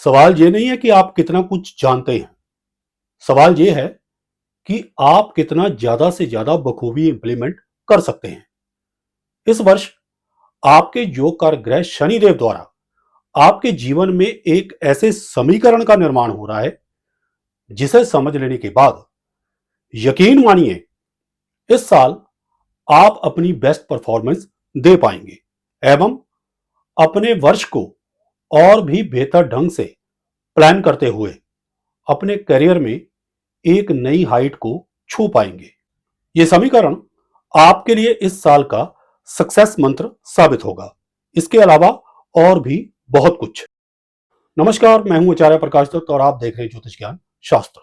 सवाल ये नहीं है कि आप कितना कुछ जानते हैं। सवाल ये है कि आप कितना ज्यादा से ज्यादा बखूबी इंप्लीमेंट कर सकते हैं। इस वर्ष आपके योग कारक ग्रह शनिदेव द्वारा आपके जीवन में एक ऐसे समीकरण का निर्माण हो रहा है जिसे समझ लेने के बाद यकीन मानिए, इस साल आप अपनी बेस्ट परफॉर्मेंस दे पाएंगे एवं अपने वर्ष को और भी बेहतर ढंग से प्लान करते हुए अपने करियर में एक नई हाइट को छू पाएंगे। यह समीकरण आपके लिए इस साल का सक्सेस मंत्र साबित होगा। इसके अलावा और भी बहुत कुछ। नमस्कार, मैं हूं आचार्य प्रकाश दत्त और आप देख रहे हैं ज्योतिष ज्ञान शास्त्र।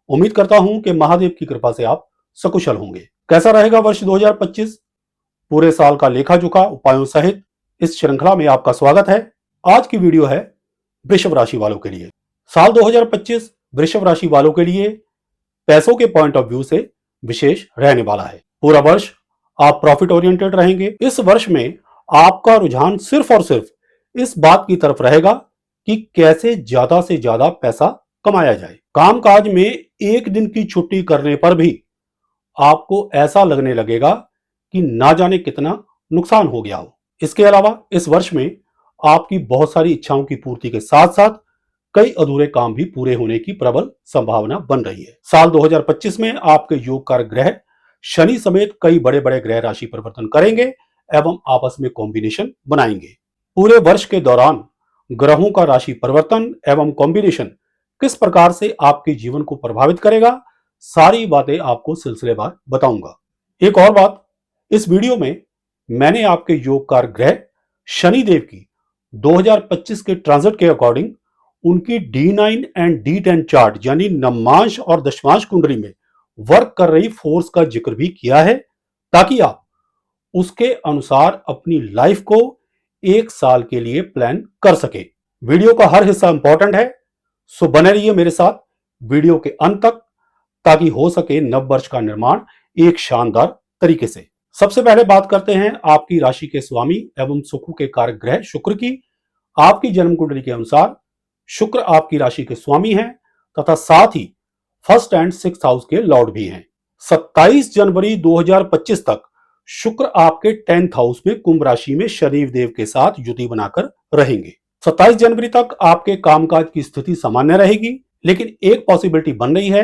उम्मीद करता हूं कि महादेव की कृपा से आप सकुशल होंगे। कैसा रहेगा वर्ष 2025? पूरे साल का लेखा जोखा उपायों सहित इस श्रृंखला में आपका स्वागत है। आज की वीडियो है वृषभ राशि वालों के लिए। साल 2025 वृषभ राशि वालों के लिए पैसों के पॉइंट ऑफ व्यू से विशेष रहने वाला है। पूरा वर्ष आप प्रॉफिट ओरिएंटेड रहेंगे। इस वर्ष में आपका रुझान सिर्फ और सिर्फ इस बात की तरफ रहेगा कि कैसे ज्यादा से ज्यादा पैसा कमाया जाए। कामकाज में एक दिन की छुट्टी करने पर भी आपको ऐसा लगने लगेगा कि ना जाने कितना नुकसान हो गया हो। इसके अलावा इस वर्ष में आपकी बहुत सारी इच्छाओं की पूर्ति के साथ साथ कई अधूरे काम भी पूरे होने की प्रबल संभावना बन रही है। साल 2025 में आपके योग कारक ग्रह शनि समेत कई बड़े बड़े ग्रह राशि परिवर्तन करेंगे एवं आपस में कॉम्बिनेशन बनाएंगे। पूरे वर्ष के दौरान ग्रहों का राशि परिवर्तन एवं कॉम्बिनेशन किस प्रकार से आपके जीवन को प्रभावित करेगा, सारी बातें आपको सिलसिलेवार बताऊंगा। एक और बात, इस वीडियो में मैंने आपके योग कारक ग्रह शनिदेव की 2025 के ट्रांजिट के अकॉर्डिंग उनकी D9 एंड D10 चार्ट यानी नवमांश और दशमांश कुंडली में वर्क कर रही फोर्स का जिक्र भी किया है, ताकि आप उसके अनुसार अपनी लाइफ को एक साल के लिए प्लान कर सके। वीडियो का हर हिस्सा इंपॉर्टेंट है, सो बने रहिए मेरे साथ वीडियो के अंत तक, ताकि हो सके नव वर्ष का निर्माण एक शानदार तरीके से। सबसे पहले बात करते हैं आपकी राशि के स्वामी एवं सुख के कारक ग्रह शुक्र की। आपकी जन्म कुंडली के अनुसार शुक्र आपकी राशि के स्वामी हैं तथा साथ ही फर्स्ट एंड सिक्स्थ हाउस के लॉर्ड भी हैं। 27 जनवरी 2025 तक शुक्र आपके 10th हाउस में कुंभ राशि में शनिदेव के साथ युति बनाकर रहेंगे। 27 जनवरी तक आपके कामकाज की स्थिति सामान्य रहेगी, लेकिन एक पॉसिबिलिटी बन रही है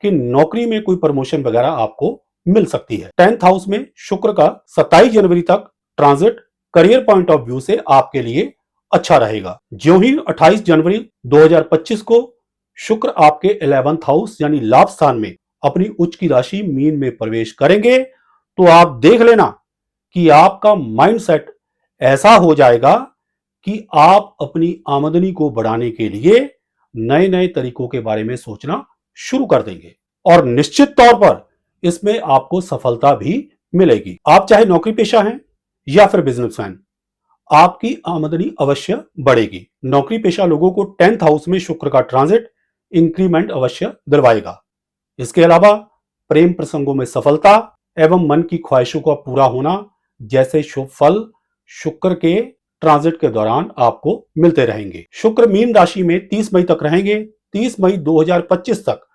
कि नौकरी में कोई प्रमोशन वगैरह आपको मिल सकती है। 10th हाउस में शुक्र का 27 जनवरी तक transit career point of view से आपके लिए अच्छा रहेगा। ज्यों ही 28 जनवरी 2025 को शुक्र आपके 11th हाउस यानी लाभ स्थान में अपनी उच्च की राशि मीन में प्रवेश करेंगे, तो आप देख लेना कि आपका माइंडसेट ऐसा हो जाएगा कि आप अपनी आमदनी को बढ़ाने के लिए नए नए तरीकों के बारे में सोचना शुरू कर देंगे और निश्चित तौर पर इसमें आपको सफलता भी मिलेगी। आप चाहे नौकरी पेशा हैं या फिर बिजनेसमैन, आपकी आमदनी अवश्य बढ़ेगी। नौकरी पेशा लोगों को 10th हाउस में शुक्र का ट्रांजिट इंक्रीमेंट अवश्य दिलवाएगा। इसके अलावा प्रेम प्रसंगों में सफलता एवं मन की ख्वाहिशों का पूरा होना जैसे शुभ फल शुक्र के ट्रांजिट के दौरान आपको मिलते रहेंगे। शुक्र मीन राशि में 30 मई तक रहेंगे। 30 मई 2025 तक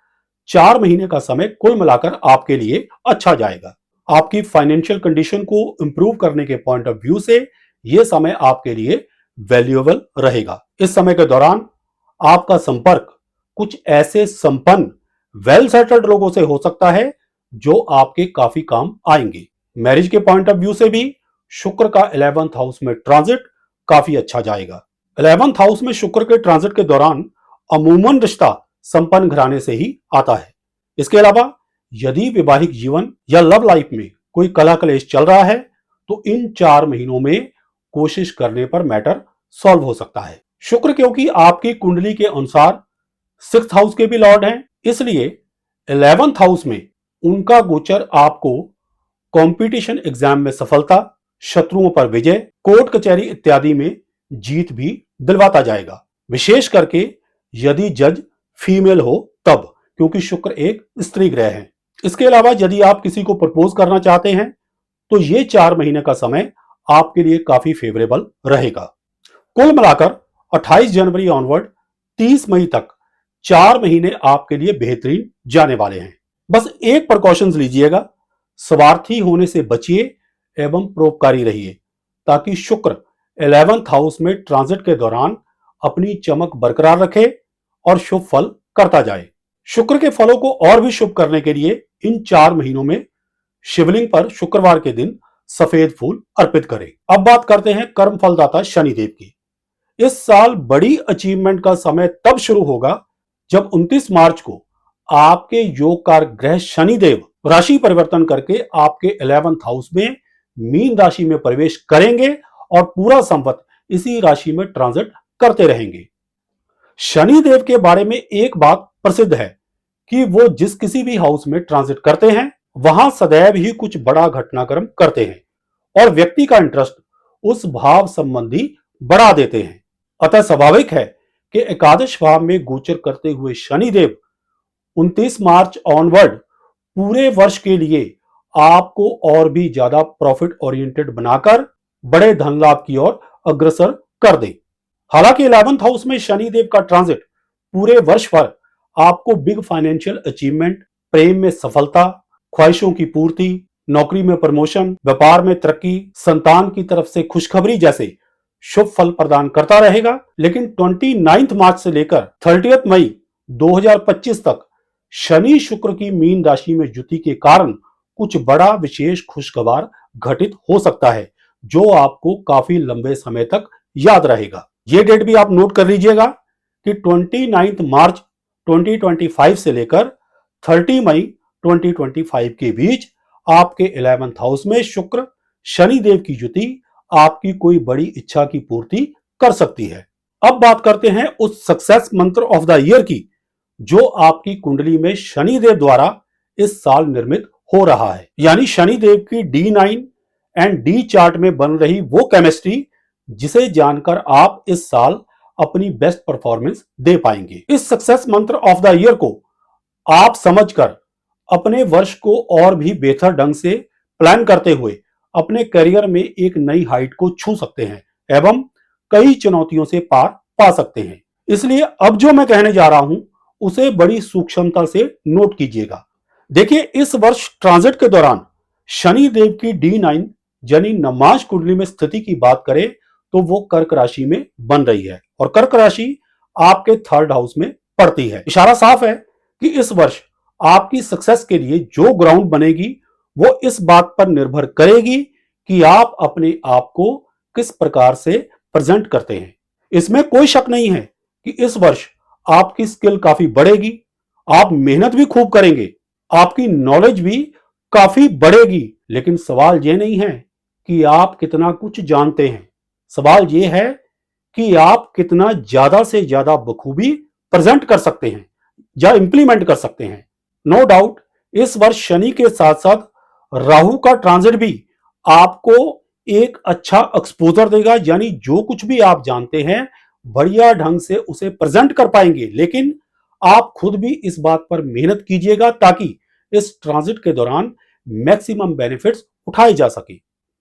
4 महीने का समय कुल मिलाकर आपके लिए अच्छा जाएगा। आपकी फाइनेंशियल कंडीशन को इंप्रूव करने के पॉइंट ऑफ व्यू से यह समय आपके लिए वैल्यूएबल रहेगा। इस समय के दौरान आपका संपर्क कुछ ऐसे संपन्न वेल सेटल्ड लोगों से हो सकता है जो आपके काफी काम आएंगे। मैरिज के पॉइंट ऑफ व्यू से भी शुक्र का 11th हाउस में ट्रांजिट काफी अच्छा जाएगा। 11th हाउस में शुक्र के ट्रांजिट के दौरान अमूमन रिश्ता संपन्न घराने से ही आता है। इसके अलावा यदि वैवाहिक जीवन या लव लाइफ में कोई कलह क्लेश चल रहा है, तो इन 4 महीनों में कोशिश करने पर मैटर सॉल्व हो सकता है। शुक्र क्योंकि आपकी कुंडली के अनुसार 6th हाउस के भी लॉर्ड हैं, इसलिए 11th हाउस में उनका गोचर आपको कंपटीशन एग्जाम में सफलता, शत्रुओं पर विजय, कोर्ट कचहरी इत्यादि में जीत भी दिलवाता जाएगा। विशेष करके यदि जज फीमेल हो तब, क्योंकि शुक्र एक स्त्री ग्रह है। इसके अलावा यदि आप किसी को प्रपोज करना चाहते हैं तो ये 4 महीने का समय आपके लिए काफी फेवरेबल रहेगा। कुल मिलाकर 28 जनवरी ऑनवर्ड 30 मई तक 4 महीने आपके लिए बेहतरीन जाने वाले हैं। बस एक प्रिकॉशंस लीजिएगा, स्वार्थी होने से बचिए एवं परोपकारी रहिए, ताकि शुक्र 11th हाउस में ट्रांजिट के दौरान अपनी चमक बरकरार रखे और शुभ फल करता जाए। शुक्र के फलों को और भी शुभ करने के लिए इन 4 महीनों में शिवलिंग पर शुक्रवार के दिन सफेद फूल अर्पित करें। अब बात करते हैं कर्म फलदाता शनिदेव की। इस साल बड़ी अचीवमेंट का समय तब शुरू होगा जब 29 मार्च को आपके योगकार ग्रह शनिदेव राशि परिवर्तन करके आपके 11th हाउस में मीन राशि में प्रवेश करेंगे और पूरा संवत इसी राशि में ट्रांजिट करते रहेंगे। शनिदेव के बारे में एक बात प्रसिद्ध है कि वो जिस किसी भी हाउस में ट्रांजिट करते हैं वहां सदैव ही कुछ बड़ा घटनाक्रम करते हैं और व्यक्ति का इंटरेस्ट उस भाव संबंधी बढ़ा देते हैं। अतः स्वाभाविक है कि एकादश भाव में गोचर करते हुए शनिदेव 29 मार्च ऑनवर्ड पूरे वर्ष के लिए आपको और भी ज्यादा प्रॉफिट ओरिएंटेड बनाकर बड़े धन लाभ की ओर अग्रसर कर दे। हालांकि 11th हाउस में शनिदेव का ट्रांजिट पूरे वर्ष भर आपको बिग फाइनेंशियल अचीवमेंट, प्रेम में सफलता, ख्वाहिशों की पूर्ति, नौकरी में प्रमोशन, व्यापार में तरक्की, संतान की तरफ से खुशखबरी जैसे शुभ फल प्रदान करता रहेगा। लेकिन 29 मार्च से लेकर 30 मई 2025 तक शनि शुक्र की मीन राशि में युति के कारण कुछ बड़ा विशेष खुशखबर घटित हो सकता है, जो आपको काफी लंबे समय तक याद रहेगा। ये डेट भी आप नोट कर लीजिएगा कि 29 मार्च 2025 से लेकर 30 मई 2025 के बीच आपके 11th हाउस में शुक्र शनिदेव की युति आपकी कोई बड़ी इच्छा की पूर्ति कर सकती है। अब बात करते हैं उस सक्सेस मंत्र ऑफ द ईयर की, जो आपकी कुंडली में शनिदेव द्वारा इस साल निर्मित हो रहा है। यानी शनिदेव की D9 एंड D चार्ट में बन रही वो केमिस्ट्री जिसे जानकर आप इस साल अपनी बेस्ट परफॉर्मेंस दे पाएंगे। इस सक्सेस मंत्र ऑफ द ईयर को आप समझकर अपने वर्ष को और भी बेहतर ढंग से प्लान करते हुए अपने करियर में एक नई हाइट को छू सकते हैं एवं कई चुनौतियों से पार पा सकते हैं। इसलिए अब जो मैं कहने जा रहा हूं उसे बड़ी सूक्ष्मता से नोट कीजिएगा। देखिए, इस वर्ष ट्रांजिट के दौरान शनि देव की D9 यानी नमाज कुंडली में स्थिति की बात करें तो वो कर्क राशि में बन रही है और कर्क राशि आपके 3rd हाउस में पड़ती है। इशारा साफ है कि इस वर्ष आपकी सक्सेस के लिए जो ग्राउंड बनेगी वो इस बात पर निर्भर करेगी कि आप अपने आप को किस प्रकार से प्रेजेंट करते हैं। इसमें कोई शक नहीं है कि इस वर्ष आपकी स्किल काफी बढ़ेगी, आप मेहनत भी खूब करेंगे, आपकी नॉलेज भी काफी बढ़ेगी। लेकिन सवाल यह नहीं है कि आप कितना कुछ जानते हैं, सवाल यह है कि आप कितना ज्यादा से ज्यादा बखूबी प्रेजेंट कर सकते हैं या इंप्लीमेंट कर सकते हैं। नो डाउट इस वर्ष शनि के साथ साथ राहु का ट्रांजिट भी आपको एक अच्छा एक्सपोजर देगा, यानी जो कुछ भी आप जानते हैं बढ़िया ढंग से उसे प्रेजेंट कर पाएंगे। लेकिन आप खुद भी इस बात पर मेहनत कीजिएगा ताकि इस ट्रांजिट के दौरान मैक्सिमम बेनिफिट्स उठाए जा सके।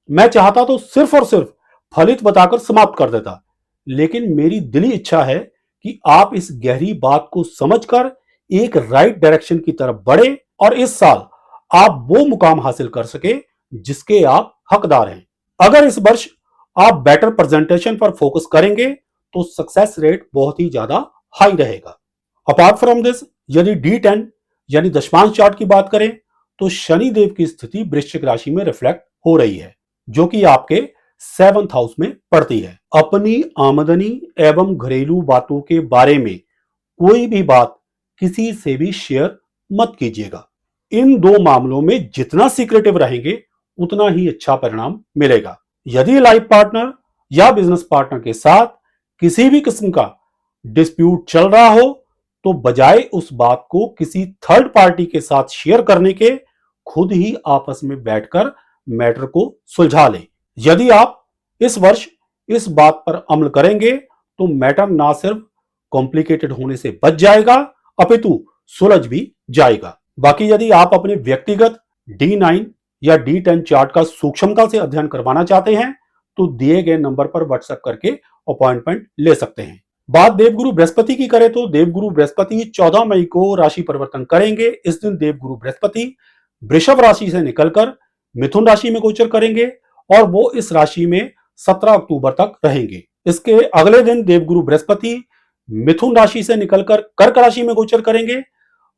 मैं चाहता तो सिर्फ और सिर्फ फलित बताकर समाप्त कर देता, लेकिन मेरी दिली इच्छा है कि आप इस गहरी बात को समझकर एक राइट डायरेक्शन की तरफ बढ़े और इस साल आप वो मुकाम हासिल कर सके जिसके आप हकदार हैं। अगर इस वर्ष आप बेटर प्रेजेंटेशन पर फोकस करेंगे तो सक्सेस रेट बहुत ही ज्यादा हाई रहेगा। अपार्ट फ्रॉम दिस, यदि D10 यानी दशमांश चार्ट की बात करें तो शनि देव की स्थिति वृश्चिक राशि में रिफ्लेक्ट हो रही है, जो कि आपके 7th हाउस में पड़ती है। अपनी आमदनी एवं घरेलू बातों के बारे में कोई भी बात किसी से भी शेयर मत कीजिएगा। इन दो मामलों में जितना सीक्रेटिव रहेंगे उतना ही अच्छा परिणाम मिलेगा। यदि लाइफ पार्टनर या बिजनेस पार्टनर के साथ किसी भी किस्म का डिस्प्यूट चल रहा हो तो बजाय उस बात को किसी थर्ड पार्टी के साथ शेयर करने के खुद ही आपस में बैठकर मैटर को सुलझा लें। यदि आप इस वर्ष इस बात पर अमल करेंगे तो मैटर ना सिर्फ कॉम्प्लिकेटेड होने से बच जाएगा अपितु सुलझ भी जाएगा। बाकी यदि आप अपने व्यक्तिगत D9 या D10 चार्ट का सूक्ष्मता से अध्ययन करवाना चाहते हैं तो दिए गए नंबर पर व्हाट्सएप करके अपॉइंटमेंट ले सकते हैं। बात देवगुरु बृहस्पति की करें तो देवगुरु बृहस्पति 14 मई को राशि परिवर्तन करेंगे। इस दिन देवगुरु बृहस्पति वृषभ राशि से निकलकर मिथुन राशि में गोचर करेंगे और वो इस राशि में 17 अक्टूबर तक रहेंगे। इसके अगले दिन देवगुरु बृहस्पति मिथुन राशि से निकलकर कर्क राशि में गोचर करेंगे।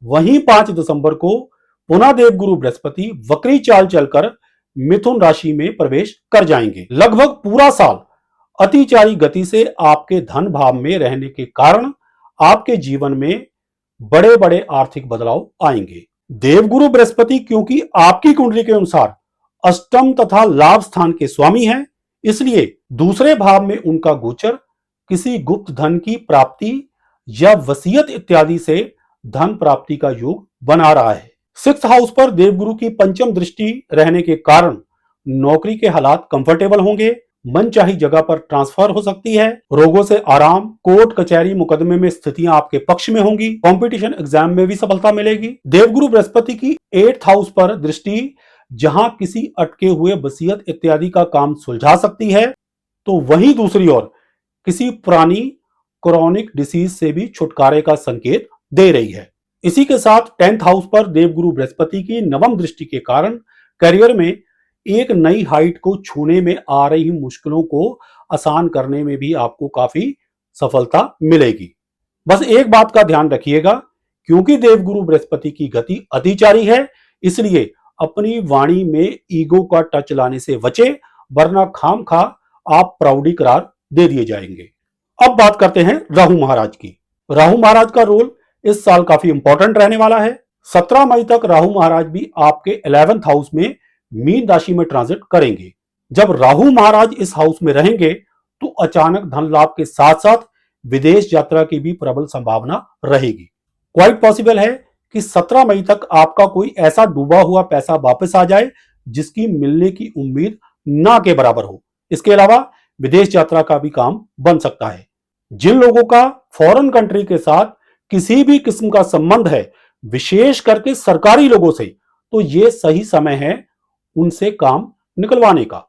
वहीं 5 दिसंबर को पुनः देवगुरु बृहस्पति वक्री चाल चलकर मिथुन राशि में प्रवेश कर जाएंगे। लगभग पूरा साल अतिचारी गति से आपके धन भाव में रहने के कारण आपके जीवन में बड़े बड़े आर्थिक बदलाव आएंगे। देवगुरु बृहस्पति क्योंकि आपकी कुंडली के अनुसार अष्टम तथा लाभ स्थान के स्वामी हैं, इसलिए दूसरे भाव में उनका गोचर किसी गुप्त धन की प्राप्ति या वसीयत इत्यादि से धन प्राप्ति का योग बना रहा है। 6th हाउस पर देवगुरु की पंचम दृष्टि रहने के कारण नौकरी के हालात कंफर्टेबल होंगे, मनचाही जगह पर ट्रांसफर हो सकती है, रोगों से आराम, कोर्ट कचहरी मुकदमे में स्थितियां आपके पक्ष में होंगी, कंपटीशन एग्जाम में भी सफलता मिलेगी। देवगुरु बृहस्पति की 8th हाउस पर दृष्टि जहां किसी अटके हुए वसीयत इत्यादि का काम सुलझा सकती है, तो वहीं दूसरी ओर किसी पुरानी क्रॉनिक डिसीज से भी छुटकारे का संकेत दे रही है। इसी के साथ 10th हाउस पर देवगुरु बृहस्पति की नवम दृष्टि के कारण करियर में एक नई हाइट को छूने में आ रही मुश्किलों को आसान करने में भी आपको काफी सफलता मिलेगी। बस एक बात का ध्यान रखिएगा, क्योंकि देवगुरु बृहस्पति की गति अतिचारी है, इसलिए अपनी वाणी में ईगो का टच लाने से बचे, वरना खामखा आप प्राउडी करार दे दिए जाएंगे। अब बात करते हैं राहु महाराज की। राहु महाराज का रोल इस साल काफी इंपॉर्टेंट रहने वाला है। 17 मई तक राहु महाराज भी आपके 11th हाउस में मीन राशि में ट्रांजिट करेंगे। जब राहु महाराज इस हाउस में रहेंगे तो अचानक धन लाभ के साथ साथ विदेश यात्रा की भी प्रबल संभावना रहेगी। क्वाइट पॉसिबल है कि 17 मई तक आपका कोई ऐसा डूबा हुआ पैसा वापस आ जाए जिसकी मिलने की उम्मीद ना के बराबर हो। इसके अलावा विदेश यात्रा का भी काम बन सकता है। जिन लोगों का फॉरेन कंट्री के साथ किसी भी किस्म का संबंध है, विशेष करके सरकारी लोगों से, तो ये सही समय है उनसे काम निकलवाने का।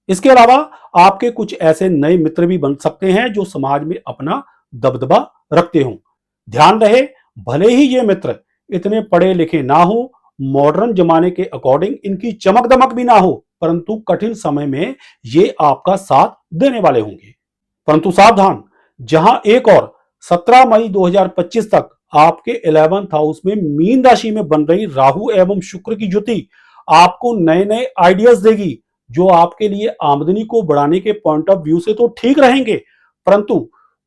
इसके अलावा आपके कुछ ऐसे नए मित्र भी बन सकते हैं जो समाज में अपना दबदबा रखते हों। ध्यान रहे, भले ही ये मित्र इतने पढ़े लिखे ना हो, मॉडर्न जमाने के अकॉर्डिंग इनकी चमक दमक भी ना हो, परंतु कठिन समय में ये आपका साथ देने वाले होंगे। परंतु सावधान, जहां एक और 17 मई 2025 तक आपके 11th हाउस में मीन राशि में बन रही राहु एवं शुक्र की युति आपको नए नए आइडियाज देगी, जो आपके लिए आमदनी को बढ़ाने के पॉइंट ऑफ व्यू से तो ठीक रहेंगे, परंतु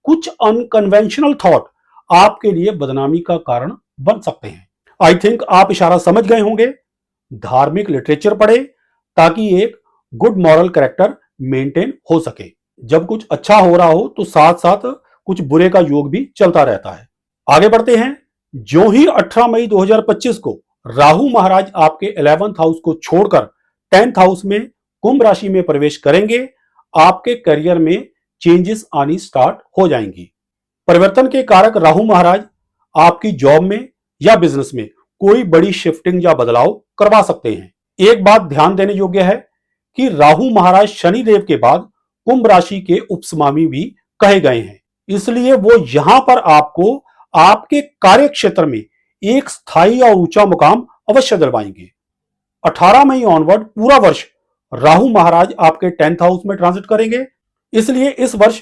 कुछ अनकन्वेंशनल थॉट आपके लिए बदनामी का कारण बन सकते हैं। आई थिंक आप इशारा समझ गए होंगे। धार्मिक लिटरेचर पढ़े ताकि एक गुड मॉरल कैरेक्टर मेंटेन हो सके। जब कुछ अच्छा हो रहा हो तो साथ साथ कुछ बुरे का योग भी चलता रहता है। आगे बढ़ते हैं। जो ही 18 मई 2025 को राहु महाराज आपके 11th हाउस को छोड़कर 10th हाउस में कुंभ राशि में प्रवेश करेंगे, आपके करियर में चेंजेस आनी स्टार्ट हो जाएंगी। परिवर्तन के कारक राहु महाराज आपकी जॉब में या बिजनेस में कोई बड़ी शिफ्टिंग या बदलाव करवा सकते हैं। एक बात ध्यान देने योग्य है कि राहु महाराज शनि देव के बाद कुंभ राशि के उपस्वामी भी कहे गए हैं, इसलिए वो यहां पर आपको आपके कार्य क्षेत्र में एक स्थायी और ऊंचा मुकाम अवश्य दिलवाएंगे। 18 मई ऑनवर्ड पूरा वर्ष राहु महाराज आपके 10th हाउस में ट्रांजिट करेंगे, इसलिए इस वर्ष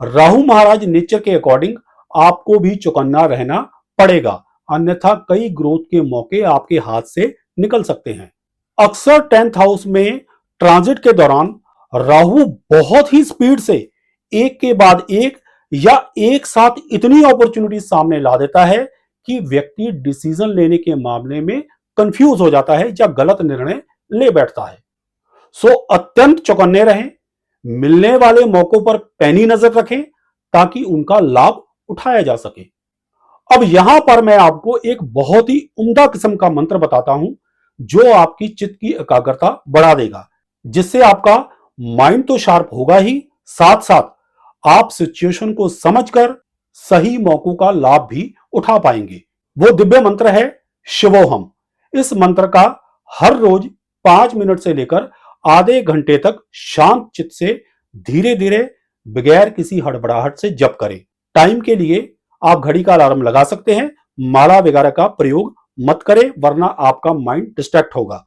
राहु महाराज नेचर के अकॉर्डिंग आपको भी चौकन्ना रहना पड़ेगा, अन्यथा कई ग्रोथ के मौके आपके हाथ से निकल सकते हैं। अक्सर 10th हाउस में ट्रांजिट के दौरान राहु बहुत ही स्पीड से एक के बाद एक या एक साथ इतनी अपॉर्चुनिटी सामने ला देता है कि व्यक्ति डिसीजन लेने के मामले में कंफ्यूज हो जाता है या गलत निर्णय ले बैठता है। सो अत्यंत चौकन्ने रहें, मिलने वाले मौकों पर पैनी नजर रखें ताकि उनका लाभ उठाया जा सके। अब यहां पर मैं आपको एक बहुत ही उम्दा किस्म का मंत्र बताता हूं जो आपकी चित्त की एकाग्रता बढ़ा देगा, जिससे आपका माइंड तो शार्प होगा ही, साथ साथ आप सिचुएशन को समझकर सही मौकों का लाभ भी उठा पाएंगे। वो दिव्य मंत्र है शिवोहम। इस मंत्र का हर रोज 5 मिनट से लेकर आधे घंटे तक शांत चित्त से धीरे धीरे बगैर किसी हड़बड़ाहट से जप करें। टाइम के लिए आप घड़ी का अलार्म लगा सकते हैं। माला वगैरह का प्रयोग मत करें, वरना आपका माइंड डिस्ट्रैक्ट होगा।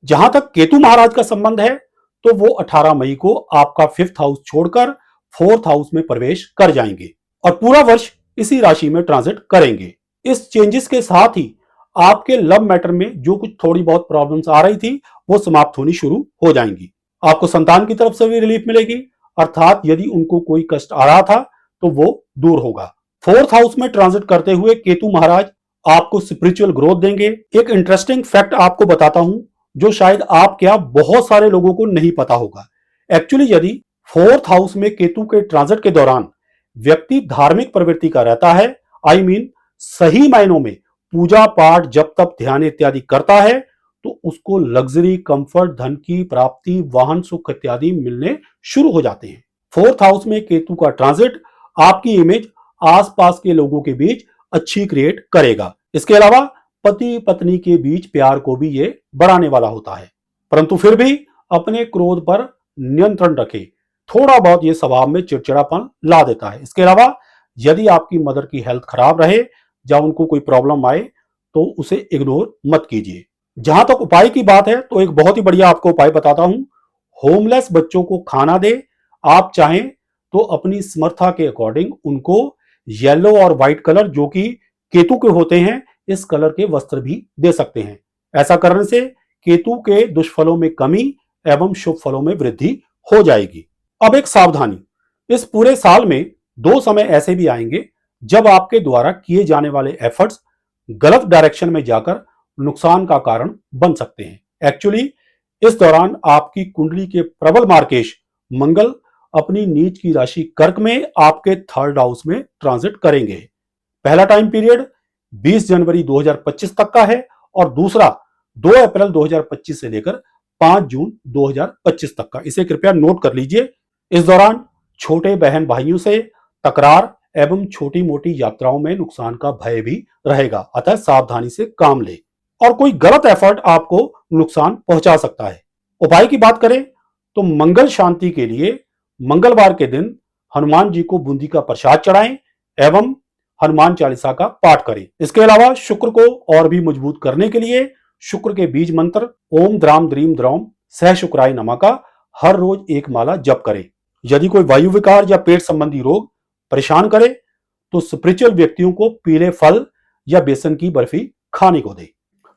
जहां तक केतु महाराज का संबंध है, तो वो 18 मई को आपका 5th हाउस छोड़कर 4th हाउस में प्रवेश कर जाएंगे और पूरा वर्ष इसी राशि में ट्रांजिट करेंगे। इस चेंजेस के साथ ही आपके लव मैटर में जो कुछ थोड़ी बहुत प्रॉब्लम्स आ रही थी, वो समाप्त होनी शुरू हो जाएंगी। आपको संतान की तरफ से भी रिलीफ मिलेगी, अर्थात यदि उनको कोई कष्ट आ रहा था तो वो दूर होगा। 4th हाउस में ट्रांजिट करते हुए केतु महाराज आपको स्पिरिचुअल ग्रोथ देंगे। एक इंटरेस्टिंग फैक्ट आपको बताता हूं, जो शायद आप क्या बहुत सारे लोगों को नहीं पता होगा। एक्चुअली यदि 4th हाउस में केतु के ट्रांजिट के दौरान व्यक्ति धार्मिक प्रवृत्ति का रहता है, आई मीन सही मायनों में पूजा पाठ जप तप ध्यान इत्यादि करता है, तो उसको लग्जरी कंफर्ट धन की प्राप्ति वाहन सुख इत्यादि मिलने शुरू हो जाते हैं। 4th हाउस में केतु का ट्रांजिट आपकी इमेज आसपास के लोगों के बीच अच्छी क्रिएट करेगा। इसके अलावा पति पत्नी के बीच प्यार को भी ये बढ़ाने वाला होता है, परंतु फिर भी अपने क्रोध पर नियंत्रण रखें। थोड़ा बहुत ये स्वभाव में चिड़चिड़ापन ला देता है। इसके अलावा यदि आपकी मदर की हेल्थ खराब रहे या उनको कोई प्रॉब्लम आए, तो उसे इग्नोर मत कीजिए। जहां तक उपाय की बात है, तो एक बहुत ही बढ़िया आपको उपाय बताता हूं। होमलेस बच्चों को खाना दे। आप चाहें तो अपनी समर्था के अकॉर्डिंग उनको येलो और व्हाइट कलर, जो कि केतु के होते हैं, इस कलर के वस्त्र भी दे सकते हैं। ऐसा करने से केतु के दुष्फलों में कमी एवं शुभ फलों में वृद्धि हो जाएगी। अब एक सावधानी, इस पूरे साल में 2 समय ऐसे भी आएंगे जब आपके द्वारा किए जाने वाले एफर्ट्स गलत डायरेक्शन में जाकर नुकसान का कारण बन सकते हैं। एक्चुअली इस दौरान आपकी कुंडली के प्रबल मार्केश मंगल अपनी नीच की राशि कर्क में आपके 3rd हाउस में ट्रांजिट करेंगे। पहला टाइम पीरियड 20 जनवरी 2025 तक का है और दूसरा 2 अप्रैल 2025 से लेकर 5 जून 2025 तक का। इसे कृपया नोट कर लीजिए। इस दौरान छोटे बहन भाइयों से तकरार एवं छोटी मोटी यात्राओं में नुकसान का भय भी रहेगा, अतः सावधानी से काम ले और कोई गलत एफर्ट आपको नुकसान पहुंचा सकता है। उपाय की बात करें तो मंगल शांति के लिए मंगलवार के दिन हनुमान जी को बूंदी का प्रसाद चढ़ाएं एवं हनुमान चालीसा का पाठ करें। इसके अलावा शुक्र को और भी मजबूत करने के लिए शुक्र के बीज मंत्र ओम द्राम द्रीम द्रौम सह शुक्राय नमः का हर रोज एक माला जप करें। यदि कोई वायु विकार या पेट संबंधी रोग परेशान करे, तो स्पिरिचुअल व्यक्तियों को पीले फल या बेसन की बर्फी खाने को दे।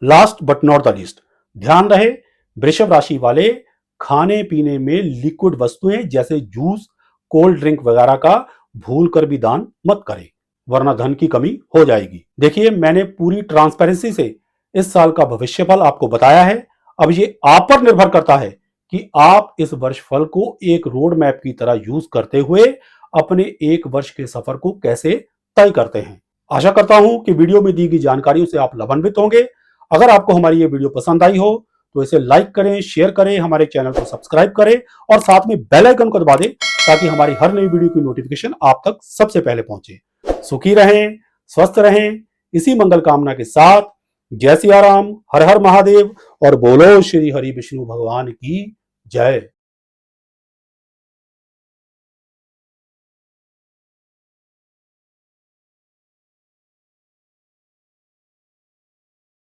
Last but not the least, ध्यान रहे वृषभ राशि वाले खाने पीने में लिक्विड वस्तुएं जैसे जूस कोल्ड ड्रिंक वगैरह का भूल कर भी दान मत करें, वरना धन की कमी हो जाएगी। देखिए, मैंने पूरी ट्रांसपेरेंसी से इस साल का भविष्यफल आपको बताया है। अब ये आप पर निर्भर करता है कि आप इस वर्ष फल को एक रोड मैप की तरह यूज करते हुए अपने 1 वर्ष के सफर को कैसे तय करते हैं। आशा करता हूं कि वीडियो में दी गई जानकारियों से आप लाभान्वित होंगे। अगर आपको हमारी ये वीडियो पसंद आई हो तो इसे लाइक करें, शेयर करें, हमारे चैनल को सब्सक्राइब करें और साथ में बेल आइकन को दबा दें, ताकि हमारी हर नई वीडियो की नोटिफिकेशन आप तक सबसे पहले पहुंचे। सुखी रहें, स्वस्थ रहें, इसी मंगल कामना के साथ जय सिया राम, हर हर महादेव और बोलो श्री हरि विष्णु भगवान की जय।